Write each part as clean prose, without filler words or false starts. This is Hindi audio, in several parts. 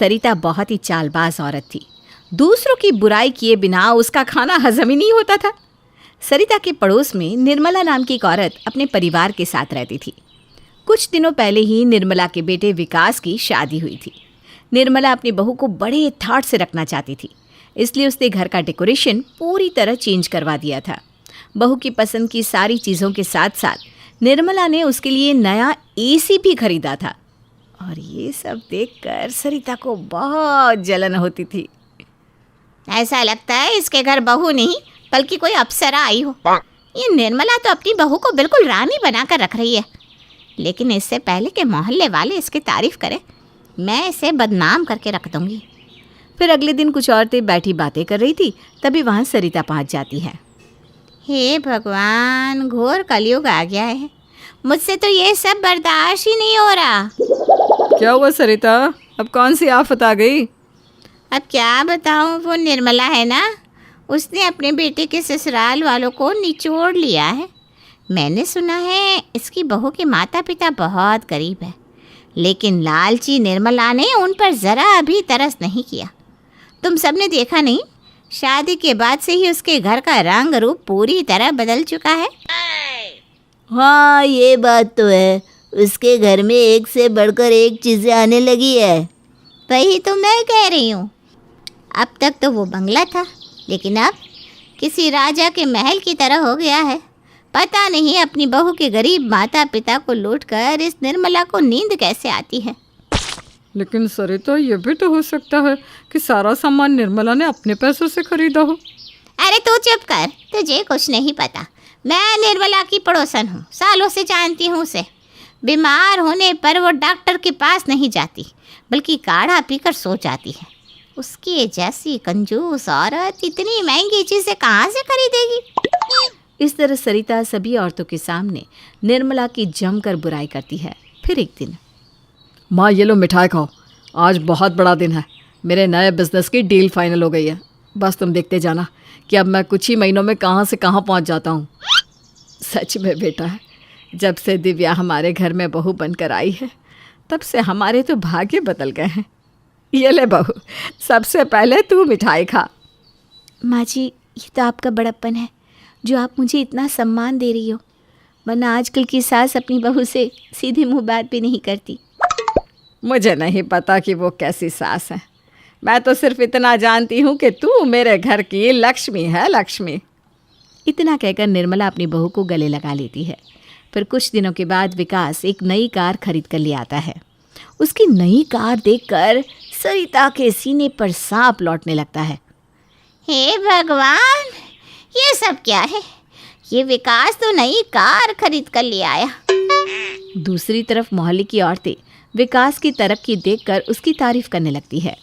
सरिता बहुत ही चालबाज औरत थी। दूसरों की बुराई किए बिना उसका खाना हजम ही नहीं होता था। सरिता के पड़ोस में निर्मला नाम की एक औरत अपने परिवार के साथ रहती थी। कुछ दिनों पहले ही निर्मला के बेटे विकास की शादी हुई थी। निर्मला अपनी बहू को बड़े ठाट से रखना चाहती थी, इसलिए उसने घर का डेकोरेशन पूरी तरह चेंज करवा दिया था। बहू की पसंद की सारी चीज़ों के साथ साथ निर्मला ने उसके लिए नया एसी भी खरीदा था। और ये सब देखकर सरिता को बहुत जलन होती थी। ऐसा लगता है इसके घर बहू नहीं बल्कि कोई अप्सरा आई हो। ये निर्मला तो अपनी बहू को बिल्कुल रानी बनाकर रख रही है, लेकिन इससे पहले कि मोहल्ले वाले इसकी तारीफ करें, मैं इसे बदनाम करके रख दूंगी। फिर अगले दिन कुछ औरतें बैठी बातें कर रही थी, तभी वहाँ सरिता पहुँच जाती है। हे भगवान, घोर कलयुग आ गया है। मुझसे तो ये सब बर्दाश्त ही नहीं हो रहा। क्या हुआ सरिता, अब कौन सी आफत आ गई? अब क्या बताऊं, वो निर्मला है ना, उसने अपने बेटे के ससुराल वालों को निचोड़ लिया है। मैंने सुना है इसकी बहू के माता पिता बहुत गरीब है, लेकिन लालची निर्मला ने उन पर ज़रा भी तरस नहीं किया। तुम सबने देखा नहीं, शादी के बाद से ही उसके घर का रंग रूप पूरी तरह बदल चुका है। हाँ, ये बात तो है। उसके घर में एक से बढ़कर एक चीज़ें आने लगी है। वही तो मैं कह रही हूँ। अब तक तो वो बंगला था, लेकिन अब किसी राजा के महल की तरह हो गया है। पता नहीं अपनी बहू के गरीब माता पिता को लूटकर इस निर्मला को नींद कैसे आती है। लेकिन सरिता, ये भी तो हो सकता है कि सारा सामान निर्मला ने अपने पैसों से खरीदा हो। अरे तू चुप कर, तुझे कुछ नहीं पता। मैं निर्मला की पड़ोसन हूँ, सालों से जानती हूँ उसे। बीमार होने पर वो डॉक्टर के पास नहीं जाती, बल्कि काढ़ा पीकर सो जाती है। उसकी जैसी कंजूस औरत इतनी महंगी चीज़ें कहाँ से खरीदेगी। इस तरह सरिता सभी औरतों के सामने निर्मला की जमकर बुराई करती है। फिर एक दिन, माँ ये लो मिठाई खाओ, आज बहुत बड़ा दिन है। मेरे नए बिजनेस की डील फाइनल हो गई है। बस तुम देखते जाना कि अब मैं कुछ ही महीनों में कहाँ से कहाँ पहुँच जाता हूँ। सच में बेटा, जब से दिव्या हमारे घर में बहू बनकर आई है, तब से हमारे तो भाग्य बदल गए हैं। ये ले बहू, सबसे पहले तू मिठाई खा। माँ जी, ये तो आपका बड़प्पन है जो आप मुझे इतना सम्मान दे रही हो, वरना आजकल की सास अपनी बहू से सीधे मुँह बात भी नहीं करती। मुझे नहीं पता कि वो कैसी सास है। मैं तो सिर्फ इतना जानती हूँ कि तू मेरे घर की लक्ष्मी है, लक्ष्मी। इतना कहकर निर्मला अपनी बहू को गले लगा लेती है। फिर कुछ दिनों के बाद विकास एक नई कार खरीद कर ले आता है। उसकी नई कार देखकर सरिता के सीने पर सांप लौटने लगता है। हे भगवान, ये सब क्या है? ये विकास तो नई कार खरीद कर ले आया। दूसरी तरफ मोहल्ले की औरतें विकास की तरक्की देखकर उसकी तारीफ करने लगती है।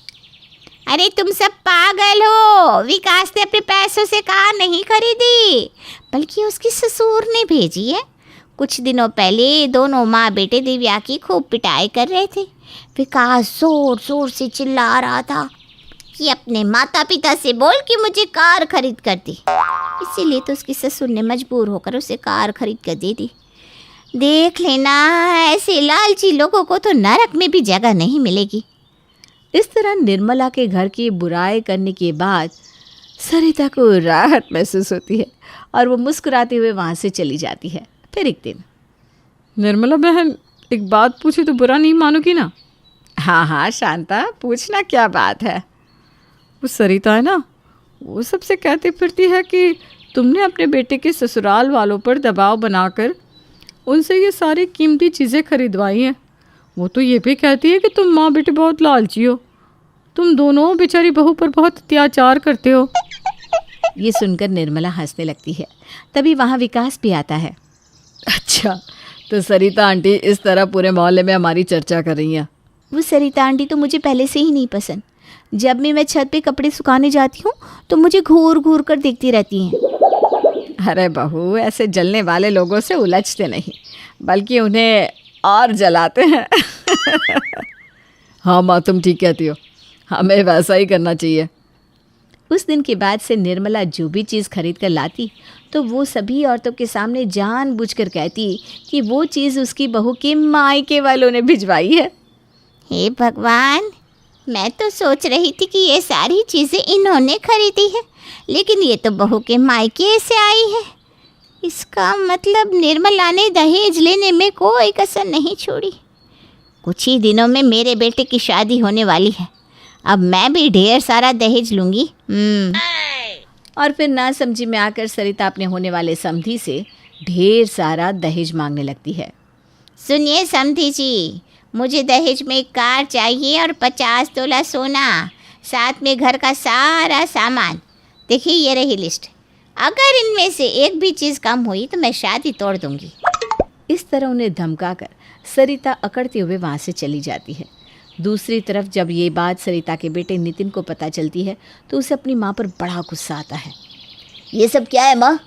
अरे तुम सब पागल हो, विकास ने अपने पैसों से कार नहीं खरीदी, बल्कि उसकी ससुर ने भेजी है। कुछ दिनों पहले दोनों माँ बेटे दिव्या की खूब पिटाई कर रहे थे। विकास जोर जोर से चिल्ला रहा था कि अपने माता पिता से बोल कि मुझे कार खरीद कर दी। इसीलिए तो उसकी ससुर ने मजबूर होकर उसे कार खरीद कर दे दी। देख लेना, ऐसे लालची लोगों को तो नरक में भी जगह नहीं मिलेगी। इस तरह निर्मला के घर की बुराई करने के बाद सरिता को राहत महसूस होती है और वो मुस्कुराते हुए वहाँ से चली जाती है। फिर एक दिन, निर्मला बहन, एक बात पूछी तो बुरा नहीं मानोगी ना? हाँ हाँ शांता, पूछना, क्या बात है? वो सरिता है ना, वो सबसे कहती फिरती है कि तुमने अपने बेटे के ससुराल वालों पर दबाव बनाकर उनसे ये सारी कीमती चीज़ें खरीदवाई हैं। वो तो ये भी कहती है कि तुम माँ बेटे बहुत लालची हो, तुम दोनों बेचारी बहू पर बहुत अत्याचार करते हो। ये सुनकर निर्मला हंसने लगती है। तभी वहाँ विकास भी आता है। अच्छा, तो सरिता आंटी इस तरह पूरे मोहल्ले में हमारी चर्चा कर रही हैं। वो सरिता आंटी तो मुझे पहले से ही नहीं पसंद। जब भी मैं छत पे कपड़े सुखाने जाती हूँ तो मुझे घूर घूर कर देखती रहती हैं। अरे बहू, ऐसे जलने वाले लोगों से उलझते नहीं, बल्कि उन्हें और जलाते हैं। हाँ माँ, तुम ठीक कहती हो, हमें वैसा ही करना चाहिए। उस दिन के बाद से निर्मला जो भी चीज़ खरीद कर लाती तो वो सभी औरतों के सामने जानबूझकर कहती कि वो चीज़ उसकी बहू के मायके वालों ने भिजवाई है। हे भगवान, मैं तो सोच रही थी कि ये सारी चीज़ें इन्होंने खरीदी है, लेकिन ये तो बहू के मायके से आई है। इसका मतलब निर्मला ने दहेज लेने में कोई कसर नहीं छोड़ी। कुछ ही दिनों में मेरे बेटे की शादी होने वाली है, अब मैं भी ढेर सारा दहेज लूँगी। और फिर ना समझी में आकर सरिता अपने होने वाले समधी से ढेर सारा दहेज मांगने लगती है। सुनिए समधी जी, मुझे दहेज में एक कार चाहिए और 50 तोला सोना, साथ में घर का सारा सामान। देखिए ये रही लिस्ट, अगर इनमें से एक भी चीज़ कम हुई तो मैं शादी तोड़ दूंगी। इस तरह उन्हें धमकाकर सरिता अकड़ते हुए वहाँ से चली जाती है। दूसरी तरफ जब ये बात सरिता के बेटे नितिन को पता चलती है तो उसे अपनी माँ पर बड़ा गुस्सा आता है। ये सब क्या है माँ?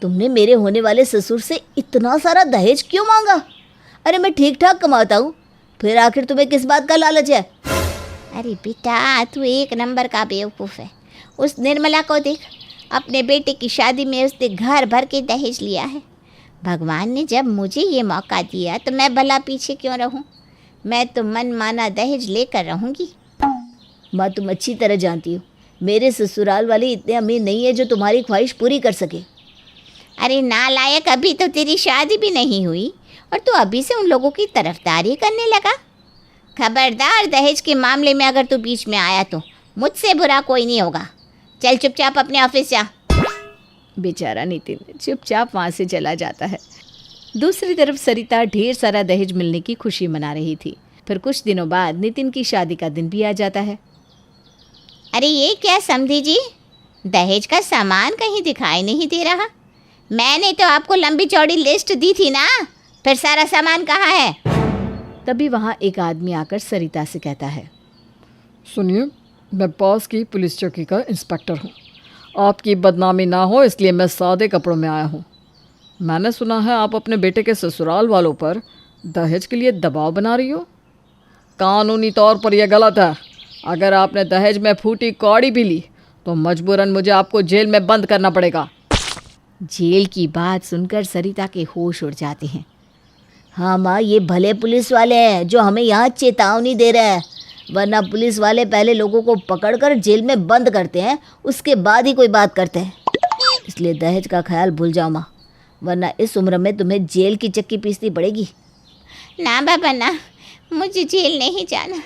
तुमने मेरे होने वाले ससुर से इतना सारा दहेज क्यों मांगा? अरे मैं ठीक ठाक कमाता हूँ, फिर आखिर तुम्हें किस बात का लालच है? अरे बेटा, तू एक नंबर का बेवकूफ़ है। उस निर्मला को देख, अपने बेटे की शादी में उसने घर भर के दहेज लिया है। भगवान ने जब मुझे ये मौका दिया तो मैं भला पीछे क्यों रहूं? मैं तो मन माना दहेज लेकर रहूंगी। माँ तुम अच्छी तरह जानती हो मेरे ससुराल वाले इतने अमीर नहीं है जो तुम्हारी ख्वाहिश पूरी कर सके। अरे नालायक, अभी तो तेरी शादी भी नहीं हुई और तू अभी से उन लोगों की तरफदारी करने लगा। खबरदार, दहेज के मामले में अगर तू बीच में आया तो मुझसे बुरा कोई नहीं होगा। चल चुपचाप अपने ऑफिस जा। बेचारा नितिन चुपचाप वहाँ से चला जाता है। दूसरी तरफ सरिता ढेर सारा दहेज मिलने की खुशी मना रही थी। फिर कुछ दिनों बाद नितिन की शादी का दिन भी आ जाता है। अरे ये क्या समधी जी, दहेज का सामान कहीं दिखाई नहीं दे रहा। मैंने तो आपको लंबी चौड़ी लिस्ट दी थी ना, फिर सारा सामान कहाँ है? तभी वहाँ एक आदमी आकर सरिता से कहता है, सुनिए, मैं पास की पुलिस चौकी का इंस्पेक्टर हूँ। आपकी बदनामी ना हो इसलिए मैं सादे कपड़ों में आया हूँ। मैंने सुना है आप अपने बेटे के ससुराल वालों पर दहेज के लिए दबाव बना रही हो। कानूनी तौर पर यह गलत है। अगर आपने दहेज में फूटी कौड़ी भी ली तो मजबूरन मुझे आपको जेल में बंद करना पड़ेगा। जेल की बात सुनकर सरिता के होश उड़ जाते हैं। हाँ माँ, ये भले पुलिस वाले हैं जो हमें यहाँ चेतावनी दे रहे हैं, वरना पुलिस वाले पहले लोगों को पकड़कर जेल में बंद करते हैं, उसके बाद ही कोई बात करते हैं। इसलिए दहेज का ख्याल भूल जाओ माँ, वरना इस उम्र में तुम्हें जेल की चक्की पीसनी पड़ेगी। ना बाबा ना, मुझे जेल नहीं जाना।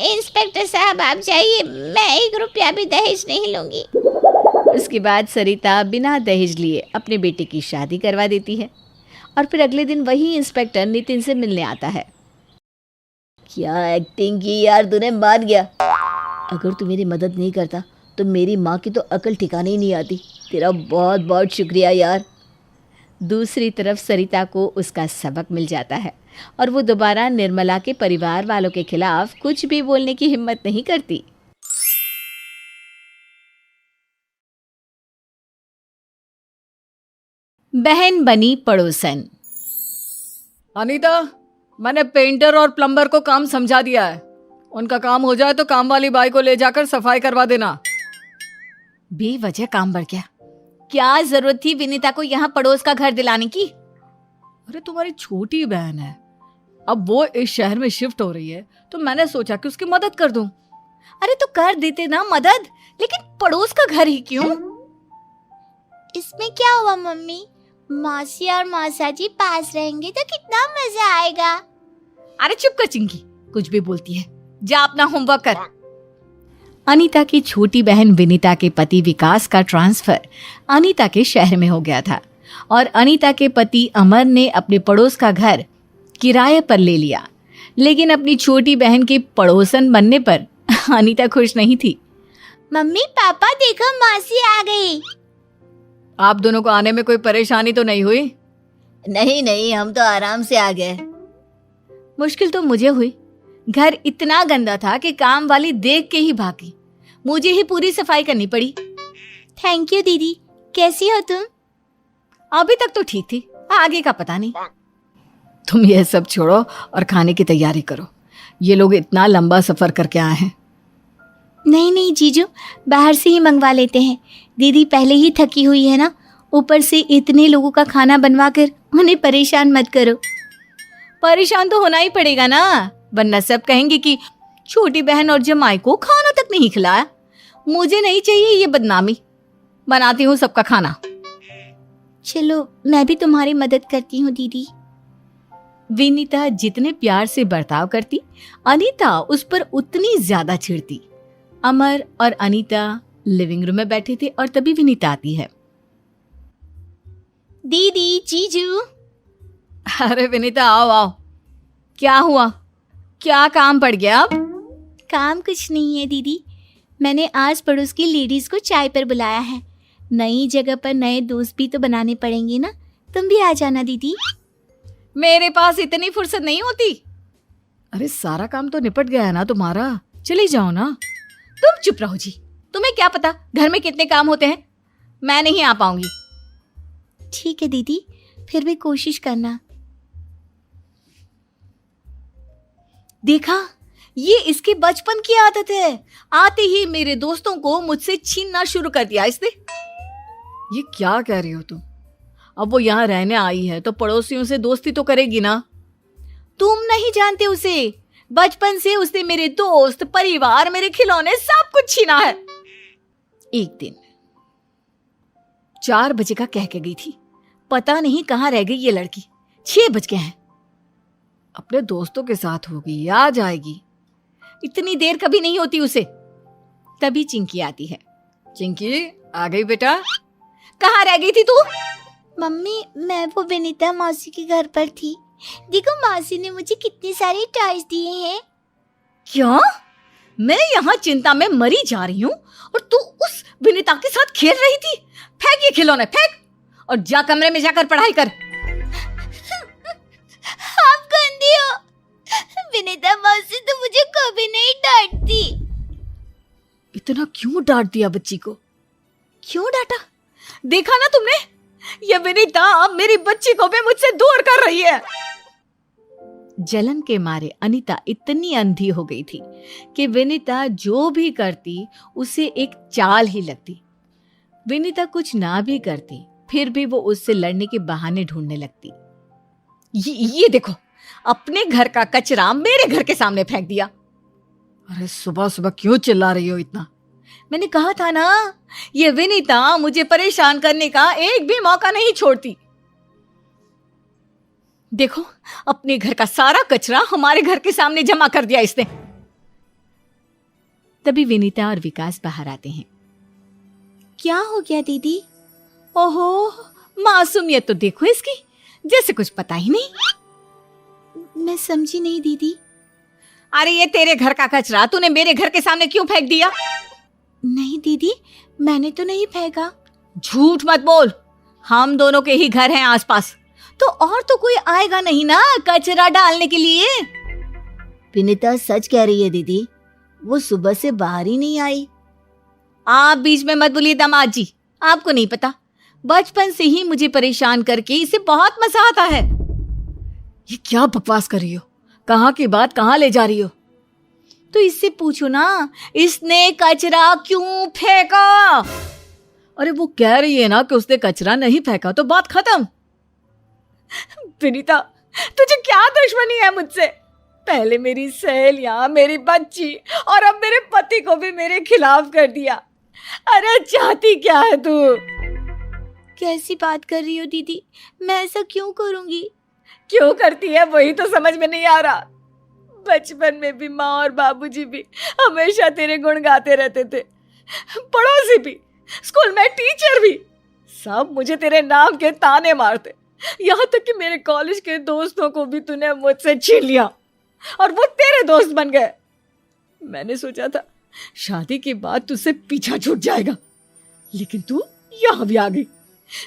इंस्पेक्टर साहब आप जाइए, मैं 1 रुपया भी दहेज नहीं लूँगी। उसके बाद सरिता बिना दहेज लिए अपने बेटे की शादी करवा देती है और फिर अगले दिन वही इंस्पेक्टर नितिन से मिलने आता है। क्या एक्टिंग की यार तूने, मान गया। अगर तू मेरी मदद नहीं करता तो मेरी माँ की तो अकल ठिकाने ही नहीं आती। तेरा बहुत बहुत शुक्रिया यार। दूसरी तरफ सरिता को उसका सबक मिल जाता है और वो दोबारा निर्मला के परिवार वालों के खिलाफ कुछ भी बोलने की हिम्मत नहीं करती। बहन बनी पड़ोसन। अनीता, मैंने पेंटर और प्लम्बर को काम समझा दिया है। उनका काम हो जाए तो काम वाली बाई को ले जाकर सफाई करवा देना। बेवजह काम बढ़ गया। क्या जरूरत थी विनीता को यहाँ पड़ोस का घर दिलाने की? अरे तुम्हारी छोटी बहन है, अब वो इस शहर में शिफ्ट हो रही है तो मैंने सोचा कि उसकी मदद कर दूं। अरे तो कर देते ना मदद, लेकिन पड़ोस का घर ही क्यों? इसमें क्या हुआ मम्मी, मौसी और मौसा जी पास रहेंगे तो कितना मजा आएगा। अरे चुप कर चिंकी, कुछ भी बोलती है। जा अपना होमवर्क कर। अनीता की छोटी बहन विनीता के पति विकास का ट्रांसफर अनीता के शहर में हो गया था और अनीता के पति अमर ने अपने पड़ोस का घर किराए पर ले लिया। लेकिन अपनी छोटी बहन के पड़ोसन बनने पर अनीता खुश नहीं थी। मम्मी पापा देखो, मौसी आ गई। आप दोनों को आने में कोई परेशानी तो नहीं हुई? नहीं नहीं, हम तो आराम से आ गए। मुश्किल तो मुझे हुई। घर इतना गंदा था कि काम वाली देख के ही भागी। मुझे ही पूरी सफाई करनी पड़ी। थैंक यू दीदी, कैसी हो तुम? अभी तक तो ठीक थी, आगे का पता नहीं। तुम ये सब छोड़ो और खाने की तैयारी करो। ये लोग इतना लंबा सफर करके आए हैं। नहीं नहीं जीजू, बाहर से ही मंगवा लेते हैं। दीदी पहले ही थकी हुई है ना, ऊपर से इतने लोगों का खाना बनवा कर उन्हें परेशान मत करो। परेशान तो होना ही पड़ेगा ना, वरना सब कहेंगे कि छोटी बहन और जमाई को खाना तक नहीं खिलाया। मुझे नहीं चाहिए ये बदनामी। बनाती हूँ सबका खाना। चलो मैं भी तुम्हारी मदद करती हूँ दीदी। विनीता जितने प्यार से बर्ताव करती, अनीता उस पर उतनी ज्यादा चिढ़ती। अमर और अनीता लिविंग रूम में बैठे थे और तभी विनीता आती है। दीदी, जीजू। अरे विनीता, आओ आओ। क्या हुआ? क्या काम पड़ गया अब? काम कुछ नहीं है दीदी, मैंने आस पड़ोस की लेडीज को चाय पर बुलाया है। नई जगह पर नए दोस्त भी तो बनाने पड़ेंगे ना। तुम भी आ जाना दीदी। मेरे पास इतनी फुर्सत नहीं होती। अरे सारा काम तो निपट गया है ना तुम्हारा, चली जाओ ना। तुम चुप रहो जी, तुम्हें क्या पता घर में कितने काम होते हैं। मैं नहीं आ पाऊंगी। ठीक है दीदी, फिर भी कोशिश करना। देखा, ये इसके बचपन की आदत है। आते ही मेरे दोस्तों को मुझसे छीनना शुरू कर दिया इसने। ये क्या कह रही हो तुम? अब वो यहाँ रहने आई है तो पड़ोसियों से दोस्ती तो करेगी ना। तुम नहीं जानते उसे। बचपन से उसने मेरे दोस्त, परिवार, मेरे खिलौने सब कुछ छीना है। एक दिन 4 बजे का कह के गई थी, पता नहीं कहाँ रह गई ये लड़की। 6 बज गए हैं। अपने दोस्तों के साथ होगी, आ जाएगी। इतनी देर कभी नहीं होती उसे। तभी चिंकी आती है। चिंकी, आ गई बेटा? कहाँ रह गई थी तू? मम्मी, मैं वो विनीता मौसी के घर पर थी। देखो मौसी ने मुझे कितने सारे टॉयज दिए हैं। क्या? मैं यहाँ चिंता में मरी जा रही हूँ और तू उस विनीता के साथ खेल रही थी? फेंक ये खिलौने, फेंक और जा कमरे में जाकर पढ़ाई कर। आप गंदी हो। विनीता मौसी तो मुझे कभी नहीं डांटती। इतना क्यों डांट दिया बच्ची को? क्यों डांटा? देखा ना तुमने, ये विनीता अब मेरी बच्ची को भी मुझसे दूर कर रही है। जलन के मारे अनीता इतनी अंधी हो गई थी कि विनीता जो भी करती उसे एक चाल ही लगती। विनीता कुछ ना भी करती फिर भी वो उससे लड़ने के बहाने ढूंढने लगती। ये देखो, अपने घर का कचरा मेरे घर के सामने फेंक दिया। अरे सुबह सुबह क्यों चिल्ला रही हो इतना? मैंने कहा था ना, ये विनीता मुझे परेशान करने का एक भी मौका नहीं छोड़ती। देखो, अपने घर का सारा कचरा हमारे घर के सामने जमा कर दिया इसने। तभी विनीता और विकास बाहर आते हैं। क्या हो गया दीदी? ओहो, मासूमियत तो देखो इसकी, जैसे कुछ पता ही नहीं। मैं समझी नहीं दीदी। अरे ये तेरे घर का कचरा तूने मेरे घर के सामने क्यों फेंक दिया? नहीं दीदी, मैंने तो नहीं फेंका। झूठ मत बोल, हम दोनों के ही घर हैं आसपास, तो और तो कोई आएगा नहीं ना कचरा डालने के लिए। विनीता सच कह रही है दीदी, वो सुबह से बाहर ही नहीं आई। आप बीच में मत बोलिए दामाद जी, आपको नहीं पता, बचपन से ही मुझे परेशान करके इसे बहुत मजा आता है। ये क्या बकवास कर रही हो? कहाँ की बात कहाँ ले जा रही हो? तो इससे पूछो ना, इसने कचरा क्यों फेंका? अरे वो कह रही है ना कि उसने कचरा नहीं फेंका, तो बात खत्म। विनीता, तुझे क्या दुश्मनी है मुझसे? पहले मेरी सहेलियां, मेरी बच्ची और अब मेरे पति को भी मेरे खिलाफ कर दिया। अरे चाहती क्या है तू? कैसी बात कर रही हो दीदी? मैं ऐसा क्यों करूंगी? क्यों करती है वही तो समझ में नहीं आ रहा। बचपन में भी माँ और बाबूजी भी हमेशा तेरे गुण गाते रहते थे, पड़ोसी भी, स्कूल में टीचर भी, सब मुझे तेरे नाम के ताने मारते। यहाँ तक कि मेरे कॉलेज के दोस्तों को भी तूने मुझसे छीन लिया और वो तेरे दोस्त बन गए। मैंने सोचा था शादी के बाद तुझसे पीछा छूट जाएगा, लेकिन तू यहाँ भी आ गई,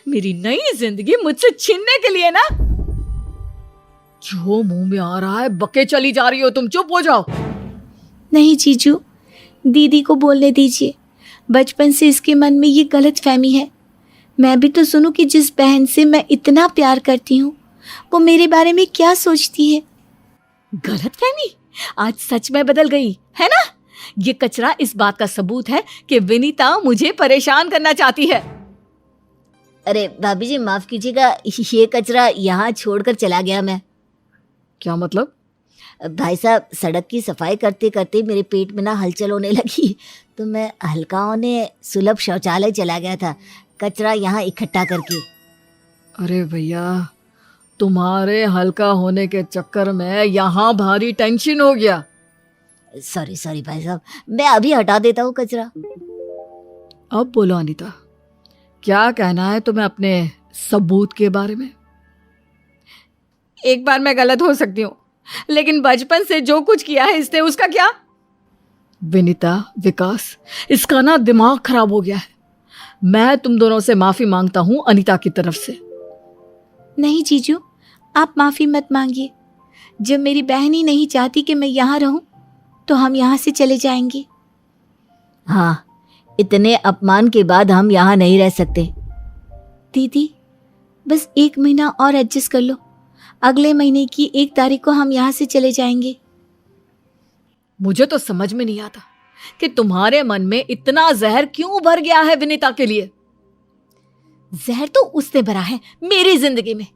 मेरी नई जिंदगी मुझसे छीनने के लिए ना। जो मुंह में आ रहा है बके चली जा रही हो तुम, चुप हो जाओ। नहीं जीजू, दीदी को बोलने दीजिए। बचपन से इसके मन में ये गलत फहमी है। मैं भी तो सुनूं कि जिस बहन से मैं इतना प्यार करती हूँ वो मेरे बारे में क्या सोचती है। गलत फहमी आज सच में बदल गई है ना? ये कचरा इस बात का सबूत है कि विनीता मुझे परेशान करना चाहती है। अरे भाभी जी माफ कीजिएगा, ये कचरा यहाँ छोड़कर चला गया मैं। क्या मतलब? भाई साहब, सड़क की सफाई करते करते मेरे पेट में ना हलचल होने लगी, तो मैं हल्का होने सुलभ शौचालय चला गया था, कचरा यहाँ इकट्ठा करके। अरे भैया, तुम्हारे हल्का होने के चक्कर में यहाँ भारी टेंशन हो गया। सॉरी भाई साहब, मैं अभी हटा देता हूँ कचरा। अब बोलो अनीता, क्या कहना है तुम्हें अपने सबूत के बारे में? एक बार मैं गलत हो सकती हूँ, लेकिन बचपन से जो कुछ किया है इसने उसका क्या? विनीता, विकास, इसका ना दिमाग खराब हो गया है। मैं तुम दोनों से माफी मांगता हूँ अनीता की तरफ से। नहीं जीजू, आप माफ़ी मत मांगिए। जब मेरी बहन ही नहीं चाहती कि मैं यहाँ रहूँ तो हम यहाँ से चले जाएंगे। हाँ, इतने अपमान के बाद हम यहाँ नहीं रह सकते। दीदी, बस 1 महीना और एडजस्ट कर लो। अगले महीने की 1 तारीख को हम यहाँ से चले जाएंगे। मुझे तो समझ में नहीं आता कि तुम्हारे मन में इतना जहर क्यों भर गया है विनीता के लिए। जहर तो उसने भरा है मेरी जिंदगी में,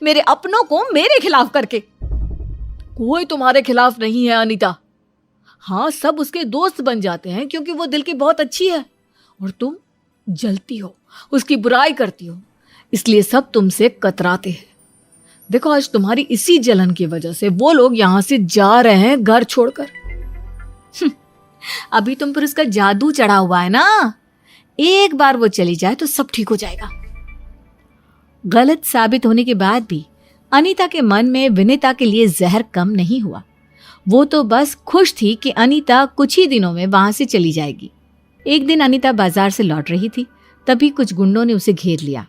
मेरे अपनों को मेरे खिलाफ करके। कोई तुम्हारे खिलाफ नहीं है अनीता। हाँ, सब उसके दोस्त बन जाते हैं क्योंकि वो दिल की बहुत अच्छी है, और तुम जलती हो, उसकी बुराई करती हो, इसलिए सब तुमसे कतराते हैं। देखो, आज तुम्हारी इसी जलन की वजह से वो लोग यहां से जा रहे हैं घर छोड़कर। अभी तुम पर उसका जादू चढ़ा हुआ है ना, एक बार वो चली जाए तो सब ठीक हो जाएगा। गलत साबित होने के बाद भी अनीता के मन में विनीता के लिए जहर कम नहीं हुआ। वो तो बस खुश थी कि अनीता कुछ ही दिनों में वहां से चली जाएगी। एक दिन अनीता बाजार से लौट रही थी, तभी कुछ गुंडों ने उसे घेर लिया।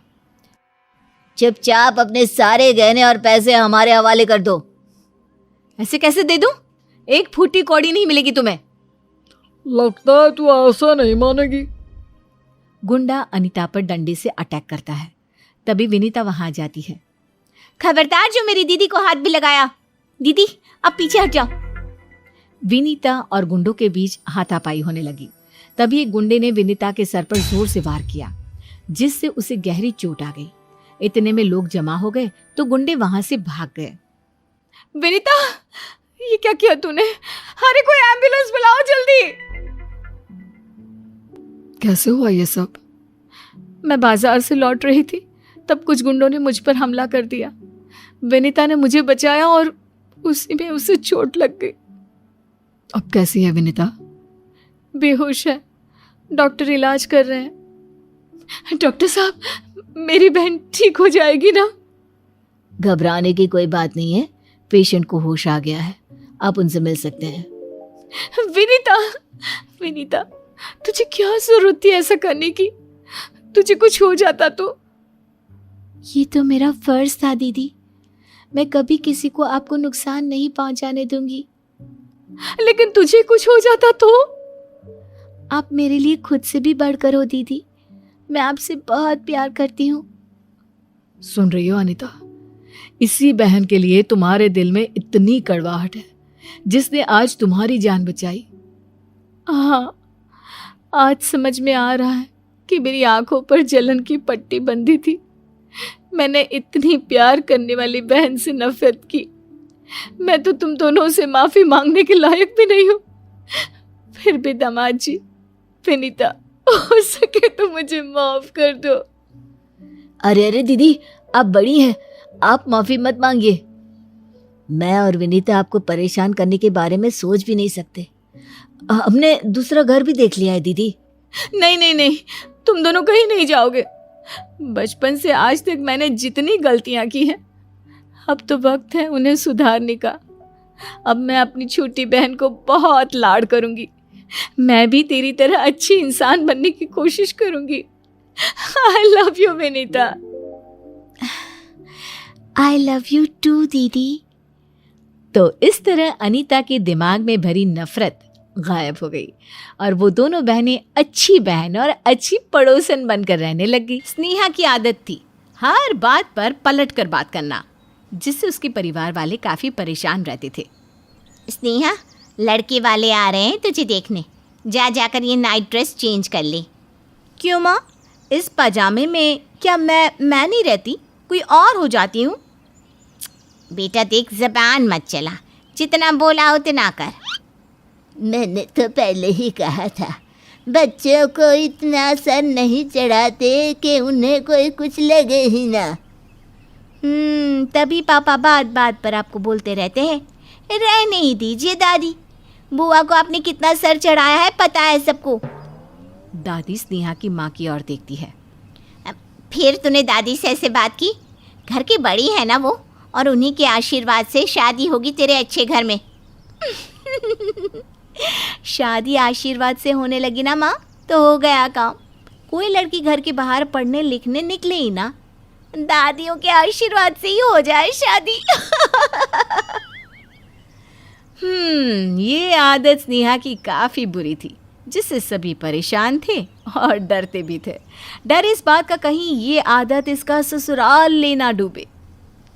चुपचाप अपने सारे गहने और पैसे हमारे हवाले कर दो। ऐसे कैसे दे दूं? एक फूटी कौड़ी नहीं मिलेगी तुम्हें। लगता है तू ऐसा नहीं मानेगी। गुंडा अनीता पर डंडे से अटैक करता है। तभी विनीता वहां आ जाती है। खबरदार जो मेरी दीदी को हाथ भी लगाया। दीदी, अब पीछे हट जाओ। विनीता और गुंडों के बीच हाथापाई होने लगी। तभी एक गुंडे ने विनीता के सर पर जोर से वार किया, जिससे उसे गहरी चोट आ गई। इतने में लोग जमा हो गए तो गुंडे वहां से भाग गए। विनीता, ये क्या किया तूने? अरे कोई एम्बुलेंस बुलाओ जल्दी। कैसे हुआ ये सब? मैं बाजार से लौट रही थी, तब कुछ गुंडों ने मुझ पर हमला कर दिया। विनीता ने मुझे बचाया और उसी में उसे चोट लग गई। अब कैसी है विनीता? बेहोश है, डॉक्टर इलाज कर रहे हैं। डॉक्टर साहब, मेरी बहन ठीक हो जाएगी ना? घबराने की कोई बात नहीं है, पेशेंट को होश आ गया है, आप उनसे मिल सकते हैं। विनीता, तुझे क्या जरूरत थी ऐसा करने की? तुझे कुछ हो जाता तो? ये तो मेरा फर्ज था दीदी। मैं कभी किसी को आपको नुकसान नहीं पहुंचाने दूंगी। लेकिन तुझे कुछ हो जाता तो? आप मेरे लिए खुद से भी बढ़कर हो दीदी। मैं आपसे बहुत प्यार करती हूँ। सुन रही हो अनीता, इसी बहन के लिए तुम्हारे दिल में इतनी कड़वाहट है जिसने आज तुम्हारी जान बचाई। हाँ, आज समझ में आ रहा है कि मेरी आंखों पर जलन की पट्टी बंधी थी। मैंने इतनी प्यार करने वाली बहन से नफरत की। मैं तो तुम दोनों से माफी मांगने के लायक भी नहीं हूँ। फिर भी दामाद जी, विनीता, हो सके तो मुझे माफ कर दो। अरे दीदी, आप बड़ी हैं, आप माफी मत मांगिए। मैं और विनीता आपको परेशान करने के बारे में सोच भी नहीं सकते। हमने दूसरा घर भी देख लिया है दीदी। नहीं, तुम दोनों कहीं नहीं जाओगे। बचपन से आज तक मैंने जितनी गलतियां की हैं, अब तो वक्त है उन्हें सुधारने का। अब मैं अपनी छोटी बहन को बहुत लाड करूंगी। मैं भी तेरी तरह अच्छी इंसान बनने की कोशिश करूंगी। I love you Vineeta. I love you too दीदी। तो इस तरह अनीता के दिमाग में भरी नफरत गायब हो गई और वो दोनों बहनें अच्छी बहन और अच्छी पड़ोसन बनकर रहने लगी। स्नेहा की आदत थी हर बात पर पलट कर बात करना, जिससे उसके परिवार वाले काफ़ी परेशान रहते थे। स्नेहा, लड़के वाले आ रहे हैं तुझे देखने। जाकर ये नाइट ड्रेस चेंज कर ले। क्यों माँ? इस पजामे में क्या मैं नहीं रहती? कोई और हो जाती हूँ। बेटा देख, ज़बान मत चला। जितना बोला उतना कर। मैंने तो पहले ही कहा था, बच्चों को इतना सर नहीं चढ़ाते कि उन्हें कोई कुछ लगे ही ना। तभी पापा बात बात पर आपको बोलते रहते हैं। रहने ही दीजिए दादी, बुआ को आपने कितना सर चढ़ाया है पता है सबको। दादी स्नेहा की माँ की ओर देखती है। फिर तूने दादी से ऐसे बात की? घर की बड़ी है ना वो, और उन्हीं के आशीर्वाद से शादी होगी तेरे अच्छे घर में। शादी आशीर्वाद से होने लगी ना माँ तो हो गया काम। कोई लड़की घर के बाहर पढ़ने लिखने निकले ही ना, दादियों के आशीर्वाद से ही हो जाए शादी। ये आदत स्नेहा की काफ़ी बुरी थी, जिससे सभी परेशान थे और डरते भी थे। डर इस बात का कहीं ये आदत इसका ससुराल लेना डूबे।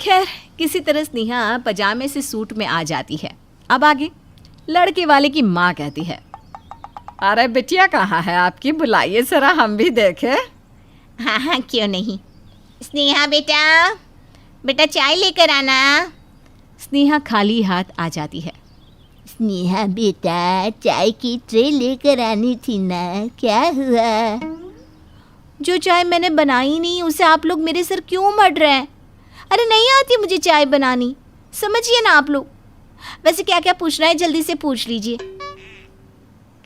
खैर, किसी तरह स्नेहा पजामे से सूट में आ जाती है। अब आगे लड़के वाले की माँ कहती है, अरे बिटिया कहाँ है आपकी, बुलाइए जरा हम भी देखें। हाँ हाँ क्यों नहीं। स्नेहा बेटा, बेटा चाय लेकर आना। स्नेहा खाली हाथ आ जाती है। स्नेहा बेटा, चाय की ट्रे लेकर आनी थी ना, क्या हुआ? जो चाय मैंने बनाई नहीं उसे आप लोग मेरे सर क्यों मढ़ रहे हैं? अरे नहीं आती मुझे चाय बनानी, समझिए ना आप लोग। वैसे क्या क्या पूछना है जल्दी से पूछ लीजिए।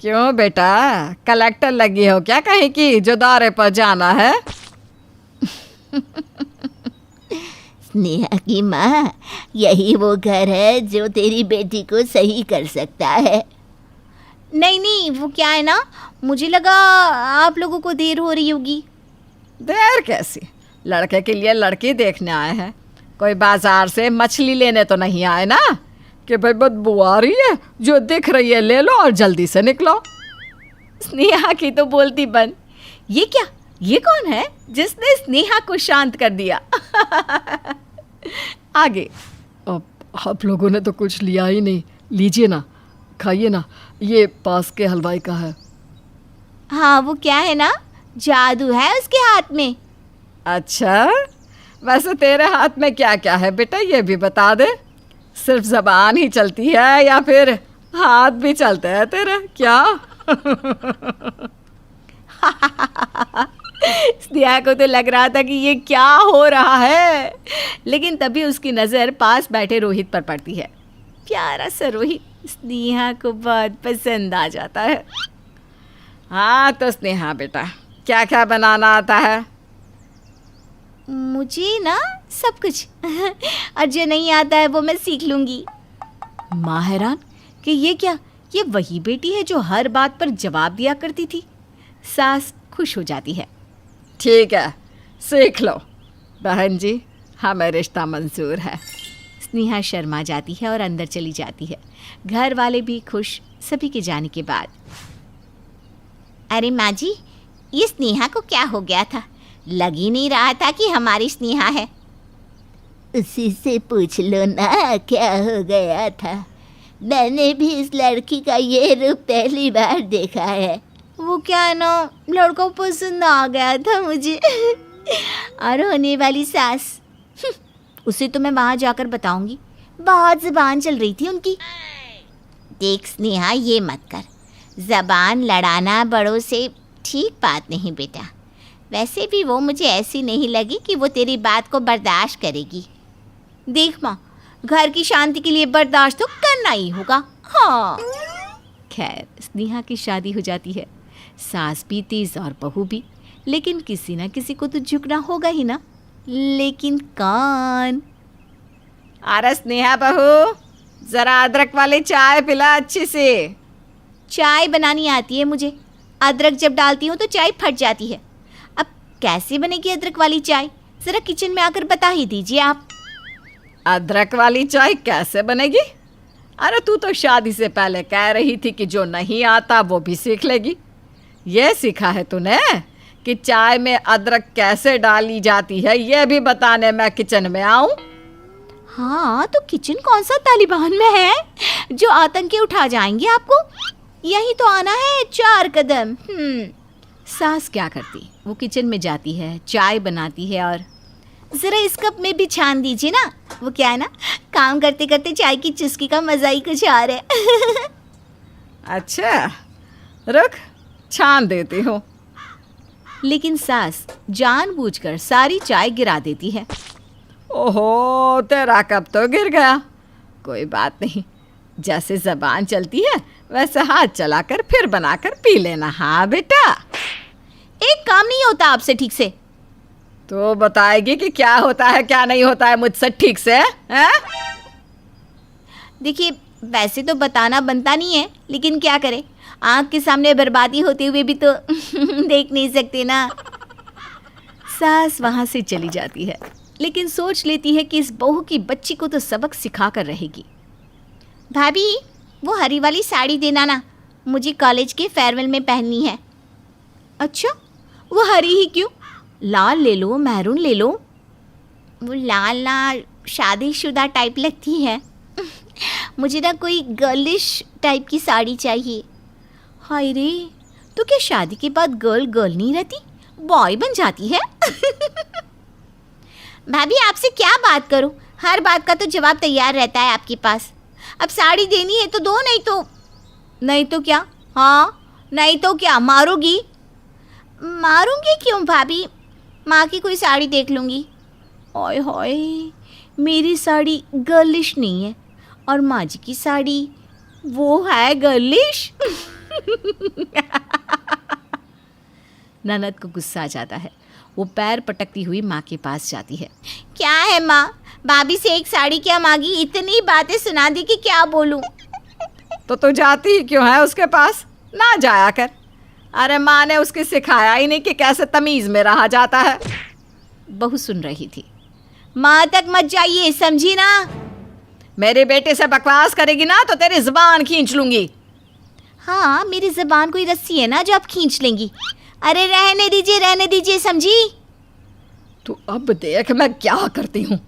क्यों बेटा, कलेक्टर लगी हो क्या कहीं की जो दौरे पर जाना है? स्नेहा की माँ, यही वो घर है जो तेरी बेटी को सही कर सकता है। नहीं नहीं, वो क्या है ना, मुझे लगा आप लोगों को देर हो रही होगी। देर कैसी, लड़के के लिए लड़की देखने आए हैं, कोई बाजार से मछली लेने तो नहीं आए ना कि भाई बदबू आ रही है, जो दिख रही है ले लो और जल्दी से निकलो। स्नेहा की तो बोलती बंद। ये क्या, ये कौन है जिसने स्नेहा को शांत कर दिया? आगे। अब आप लोगों ने तो कुछ लिया ही नहीं, लीजिए ना, खाइए ना, ये पास के हलवाई का है। हाँ, वो क्या है ना, जादू है उसके हाथ में। अच्छा, वैसे तेरे हाथ में क्या क्या है बेटा, ये भी बता दे। सिर्फ ज़बान ही चलती है या फिर हाथ भी चलते हैं तेरे, क्या? स्नेहा को तो लग रहा था कि ये क्या हो रहा है, लेकिन तभी उसकी नज़र पास बैठे रोहित पर पड़ती है। प्यारा सा रोहित स्नेहा को बहुत पसंद आ जाता है। हाँ तो स्नेहा बेटा, क्या क्या बनाना आता है? मुझे ना सब कुछ। और जो नहीं आता है वो मैं सीख लूँगी। माँ हैरान कि ये क्या, ये वही बेटी है जो हर बात पर जवाब दिया करती थी। सास खुश हो जाती है। ठीक है, सीख लो बहन जी, हमें रिश्ता मंजूर है। स्नेहा शर्मा जाती है और अंदर चली जाती है। घर वाले भी खुश सभी के जाने के बाद। अरे माँ जी, ये स्नेहा को क्या हो गया था? लग ही नहीं रहा था कि हमारी स्नेहा है। उसी से पूछ लो ना क्या हो गया था। मैंने भी इस लड़की का ये रूप पहली बार देखा है। वो क्या है ना, लड़का पसंद आ गया था मुझे। और होने वाली सास, उसे तो मैं वहाँ जाकर बताऊंगी। बहुत ज़बान चल रही थी उनकी। देख स्नेहा, ये मत कर, ज़बान लड़ाना बड़ों से ठीक बात नहीं बेटा। वैसे भी वो मुझे ऐसी नहीं लगी कि वो तेरी बात को बर्दाश्त करेगी। देख माँ, घर की शांति के लिए बर्दाश्त तो करना ही होगा। हाँ। खैर, स्नेहा की शादी हो जाती है। सास भी तेज और बहू भी, लेकिन किसी ना किसी को तो झुकना होगा ही ना। लेकिन कौन? अरे स्नेहा बहू, जरा अदरक वाली चाय पिला अच्छी से। चाय बनानी आती है मुझे, अदरक जब डालती हूँ तो चाय फट जाती है। अब कैसे बनेगी अदरक वाली चाय, ज़रा किचन में आकर बता ही दीजिए आप। अदरक वाली चाय कैसे बनेगी? अरे तू तो शादी से पहले कह रही थी कि जो नहीं आता वो भी सीख लेगी। ये सीखा है तूने कि चाय में अदरक कैसे डाली जाती है, ये भी बताने मैं किचन में आऊं? हाँ, तो किचन कौन सा तालिबान में है जो आतंकी उठा जाएंगे आपको? यही तो आना है 4 कदम। सास क्या करती, वो किचन में जाती है, चाय बनाती है और ज़रा इस कप में भी छान दीजिए ना। वो क्या है ना, काम करते करते चाय की चुस्की का मज़ा ही कुछ और है। अच्छा, रुक छान देती हूँ। लेकिन सास जानबूझकर सारी चाय गिरा देती है। ओहो, तेरा कप तो गिर गया। कोई बात नहीं, जैसे जबान चलती है वैसे हाथ चलाकर फिर बनाकर पी लेना। हाँ बेटा। एक काम नहीं होता आपसे ठीक से। तो बताएगी कि क्या होता है क्या नहीं होता है मुझसे ठीक से, हैं? देखिए, वैसे तो बताना बनता नहीं है, लेकिन क्या करें, आँख के सामने बर्बादी होते हुए भी तो देख नहीं सकते ना। सास वहाँ से चली जाती है, लेकिन सोच लेती है कि इस बहू की बच्ची को तो सबक सिखा कर रहेगी। भाभी, वो हरी वाली साड़ी देना ना, मुझे कॉलेज के फेयरवेल में पहननी है। अच्छा, वो हरी ही क्यों? लाल ले लो, मैरून ले लो। वो लाल ना शादीशुदा टाइप लगती है। मुझे ना कोई गर्लिश टाइप की साड़ी चाहिए। हाय रे, तो क्या शादी के बाद गर्ल गर्ल नहीं रहती, बॉय बन जाती है? भाभी, आपसे क्या बात करूं, हर बात का तो जवाब तैयार रहता है आपके पास। अब साड़ी देनी है तो दो, नहीं तो क्या? हाँ, नहीं तो क्या, मारोगी? मारूंगी क्यों भाभी, माँ की कोई साड़ी देख लूँगी। ओए होए, मेरी साड़ी गर्लिश नहीं है और माँ जी की साड़ी वो है गर्लिश। ननद को गुस्सा आ जाता है। वो पैर पटकती हुई माँ के पास जाती है। क्या है माँ, भाभी से एक साड़ी क्या मांगी, इतनी बातें सुना दी कि क्या बोलूँ। तो तू जाती ही क्यों है उसके पास, ना जाया कर। अरे माँ ने उसकी सिखाया ही नहीं कि कैसे तमीज़ में रहा जाता है। बहू सुन रही थी। माँ तक मत जाइए, समझी ना। मेरे बेटे से बकवास करेगी ना तो तेरी जुबान खींच लूंगी। हाँ, मेरी ज़बान कोई रस्सी है ना जो आप खींच लेंगी। अरे रहने दीजिए, समझी। तू अब देख मैं क्या करती हूँ।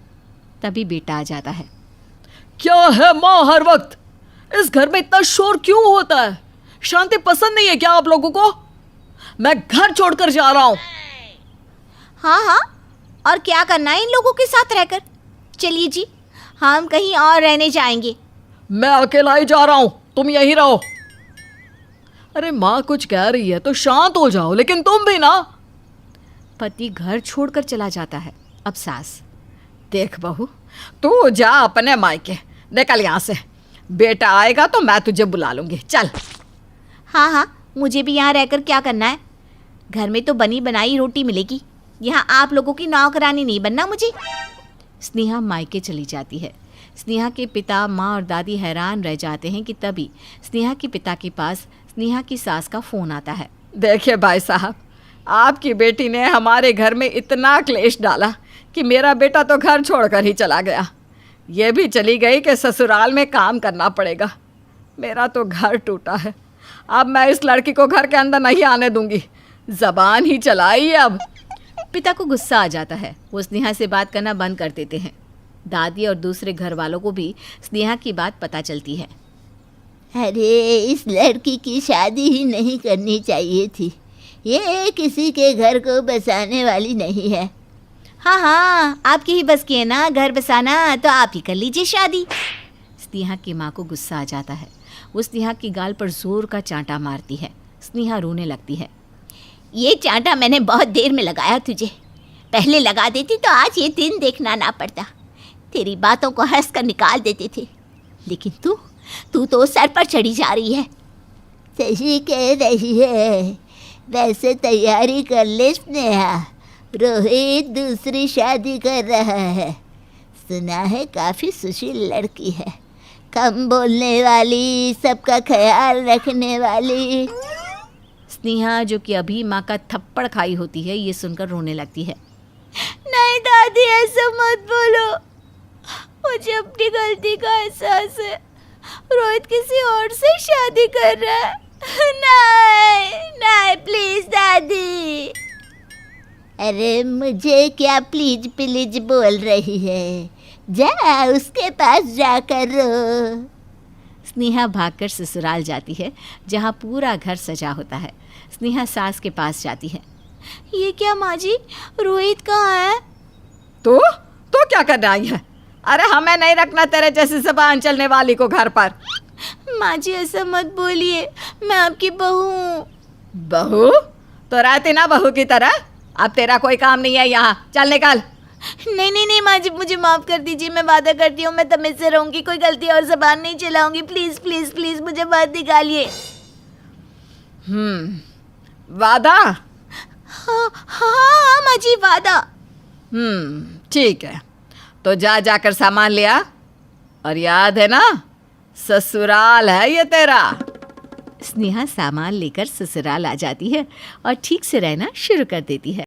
तभी बेटा आ जाता है। क्या है माँ, हर वक्त इस घर में इतना शोर क्यों होता है? शांति पसंद नहीं है क्या आप लोगों को? मैं घर छोड़कर जा रहा हूँ। हाँ, और क्या करना है इन लोगों के साथ रहकर? चलिए जी, हम कहीं और रहने जाएंगे। मैं अकेला ही जा रहा हूँ, तुम यहीं रहो। अरे माँ कुछ कह रही है तो शांत हो जाओ, लेकिन तुम भी ना। पति घर छोड़कर चला जाता है। अब सास, देख बहू, तू जा अपने मायके, निकल यहाँ से। बेटा आएगा तो मैं तुझे बुला लूंगी, चल। हाँ, मुझे भी यहाँ रहकर क्या करना है? घर में तो बनी बनाई रोटी मिलेगी, यहाँ आप लोगों की नौकरानी नहीं बनना मुझे। स्नेहा मायके चली जाती है। स्नेहा के पिता, माँ और दादी हैरान रह जाते हैं कि तभी स्नेहा के पिता के पास स्नेहा की सास का फ़ोन आता है। देखिए भाई साहब, आपकी बेटी ने हमारे घर में इतना क्लेश डाला कि मेरा बेटा तो घर छोड़कर ही चला गया। ये भी चली गई कि ससुराल में काम करना पड़ेगा। मेरा तो घर टूटा है। अब मैं इस लड़की को घर के अंदर नहीं आने दूंगी। ज़बान ही चलाई है अब। पिता को गुस्सा आ जाता है। वो स्नेहा से बात करना बंद कर देते हैं। दादी और दूसरे घर वालों को भी स्नेहा की बात पता चलती है। अरे इस लड़की की शादी ही नहीं करनी चाहिए थी, ये किसी के घर को बसाने वाली नहीं है। हाँ, आपकी ही बस की है ना घर बसाना, तो आप ही कर लीजिए शादी। स्नेहा की माँ को गुस्सा आ जाता है। वो स्नेहा की गाल पर जोर का चांटा मारती है। स्नेहा रोने लगती है। ये चांटा मैंने बहुत देर में लगाया तुझे, पहले लगा देती तो आज ये दिन देखना ना पड़ता। तेरी बातों को हंस कर निकाल देते थे, लेकिन तू तो सर पर चढ़ी जा रही है। सही कह रही है। वैसे तैयारी कर ले स्नेहा, रोहित दूसरी शादी कर रहा है। सुना है काफ़ी सुशील लड़की है, कम बोलने वाली, सबका ख्याल रखने वाली। स्नेहा, जो कि अभी माँ का थप्पड़ खाई होती है, ये सुनकर रोने लगती है। नहीं दादी, ऐसा मत बोलो, मुझे अपनी गलती का एहसास है। रोहित किसी और से शादी कर रहा है। नहीं प्लीज दादी। अरे मुझे क्या प्लीज प्लीज बोल रही है, जा उसके पास जाकर रो। स्नेहा भागकर ससुराल जाती है, जहाँ पूरा घर सजा होता है। स्नेहा सास के पास जाती है। ये क्या माँ जी, रोहित कहाँ है? तो क्या करने आई है? अरे हमें नहीं रखना तेरे जैसी ज़बान चलने वाली को घर पर। माँ जी ऐसा मत बोलिए, मैं आपकी बहू हूँ। बहू? तो रहती ना बहू की तरह। अब तेरा कोई काम नहीं है यहाँ, चल निकल। नहीं नहीं नहीं माँ जी, मुझे माफ़ कर दीजिए, मैं वादा करती हूँ मैं तमीज़ से रहूँगी, कोई गलती और ज़बान नहीं चलाऊंगी। प्लीज़ प्लीज़ प्लीज़ मुझे बात निकालिए। वादा? हाँ हाँ माँ जी, वादा। ठीक है, तो जा जाकर सामान लिया, और याद है ना, ससुराल है ये तेरा। स्नेहा सामान लेकर ससुराल आ जाती है और ठीक से रहना शुरू कर देती है।